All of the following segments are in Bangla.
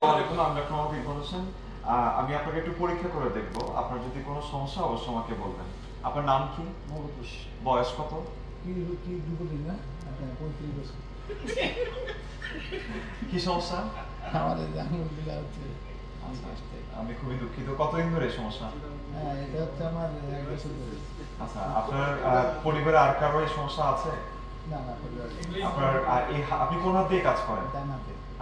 আমি ডক্টর মোহাম্মদ ইরফান হোসেন। আমি আপনাকে একটু পরীক্ষা করে দেখব, আপনার যদি কোনো সমস্যা অবশ্যই আমাকে বলবেন। আপনার নাম কি? বয়স কত? কি সমস্যা? আমি খুবই দুঃখিত। কতদিন ধরে এই সমস্যা? আচ্ছা, আপনার পরিবারে আর কারো এই সমস্যা আছে? আপনার আপনি কোন হাত দিয়ে কাজ করেন?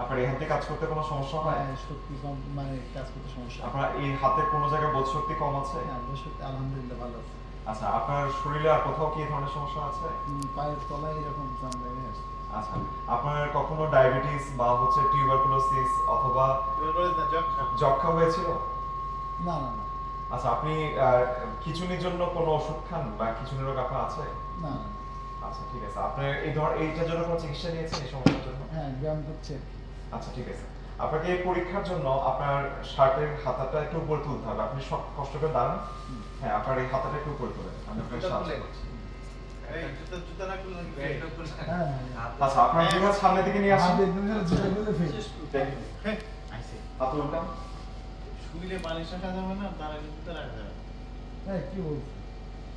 আপনার এই হাতে কাজ করতে কোনো সমস্যা হয়? শক্তি কম, মানে কাজ করতে সমস্যা। আপনার এই হাতে কোনো জায়গায় বোধ শক্তি কম আছে? বোধ শক্তি আলহামদুলিল্লাহ ভালো আছে। আচ্ছা, আপনার শরীরে আর কোথাও কি ধরনের সমস্যা আছে? পায়ের তলায় এরকম চামড়া আছে। আচ্ছা, আপনার কখনো ডায়াবেটিস বা হচ্ছে টিউবারকুলোসিস অথবা যক্ষা হয়েছিল? না না না। আচ্ছা, আপনি খিঁচুনির জন্য কোনো ওষুধ খান বা খিঁচুনি রোগ আপনার আছে? না। আচ্ছা, ঠিক আছে। আপনি এইটার জন্য কোনো চিকিৎসা নিয়েছেন এই সমস্যার জন্য? হ্যাঁ, ব্যায়াম করছে। আচ্ছা, ঠিক আছে। আপনাকে এই পরীক্ষার জন্য আপনার শার্টের হাতাটা একটু উপরে তুলতে হবে। আপনি সব কষ্ট করে দাঁড়ান। হ্যাঁ, আপনার এই হাতাটা একটু উপরে তুলেন। আমি আপনাকে সাহায্য করছি। আচ্ছা, আপনার দুই হাত সামনের দিকে নিয়ে আসুন। হাত উল্টান। শুইলে বালিশ রাখা যাবে না, তার আগে জুতা রাখা যাবে। হ্যাঁ, কি বলছো?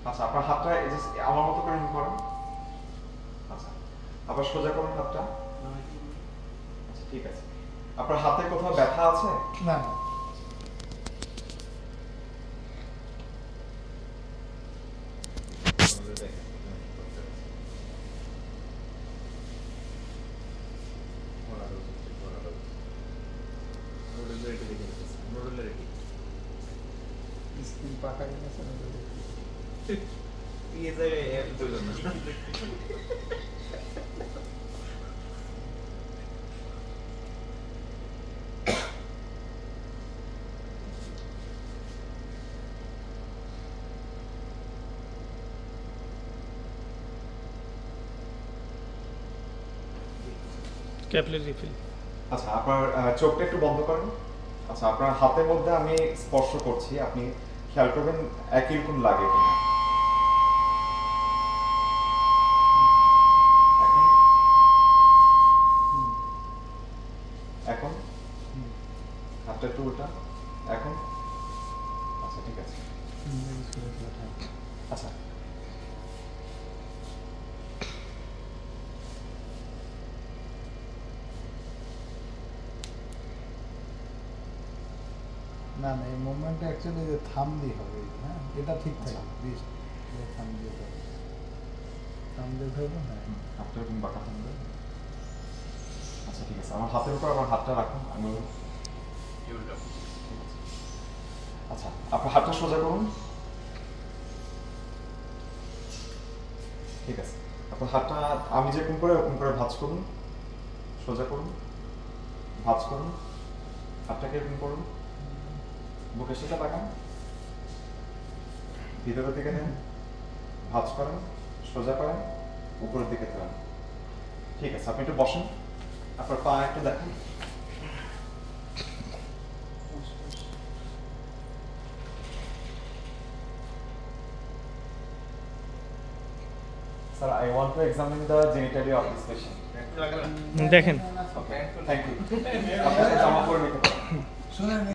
আচ্ছা, আপনার হাতটা আমার মতো করে করেন। আচ্ছা, আবার সোজা করুন হাতটা। আচ্ছা, ঠিক আছে। আপনার হাতে কোথাও ব্যথা আছে? না। স্কিন পাকা গেছে না তো। এই যে এর দুজন না। Capillary refill. আচ্ছা, আপনার চোখটা একটু বন্ধ করেন। আচ্ছা, আপনার হাতের মধ্যে আমি স্পর্শ করছি, আপনি খেয়াল করবেন একই রকম লাগে কিনা। এখন হাতটা একটু উল্টা। এখন আচ্ছা, ঠিক আছে। আচ্ছা, না না, এই মুভমেন্টটা অ্যাকচুয়ালি যে থাম দিয়ে হবে। হ্যাঁ, এটা ঠিক থাকে। বেশ, এটা থাম দিয়ে হবে। থাম দিয়ে ধরবো। হ্যাঁ, হাতটা এরকম বাঁকা থাকবে। আচ্ছা, ঠিক আছে। আমার হাতের উপর আমার হাতটা রাখুন। আমি আচ্ছা, আপনার হাতটা সোজা করুন। ঠিক আছে। আপনার হাতটা আমি যেরকম করে ওরকম করে ভাঁজ করুন। সোজা করুন, ভাঁজ করুন। হাতটাকে এরকম করুন, বুকের সাথে লাগান, ভিতরের দিকে নেন, ভাঁজ করেন, সোজা করেন, উপরের দিকে তোলেন। ঠিক আছে, আপনি একটু বসেন। আপনার পা একটু দেখেন। Sir, I want to examine the genitalia of this patient. দেখেন। Okay, thank you. আপনারা জামা পরে নিতে পারেন।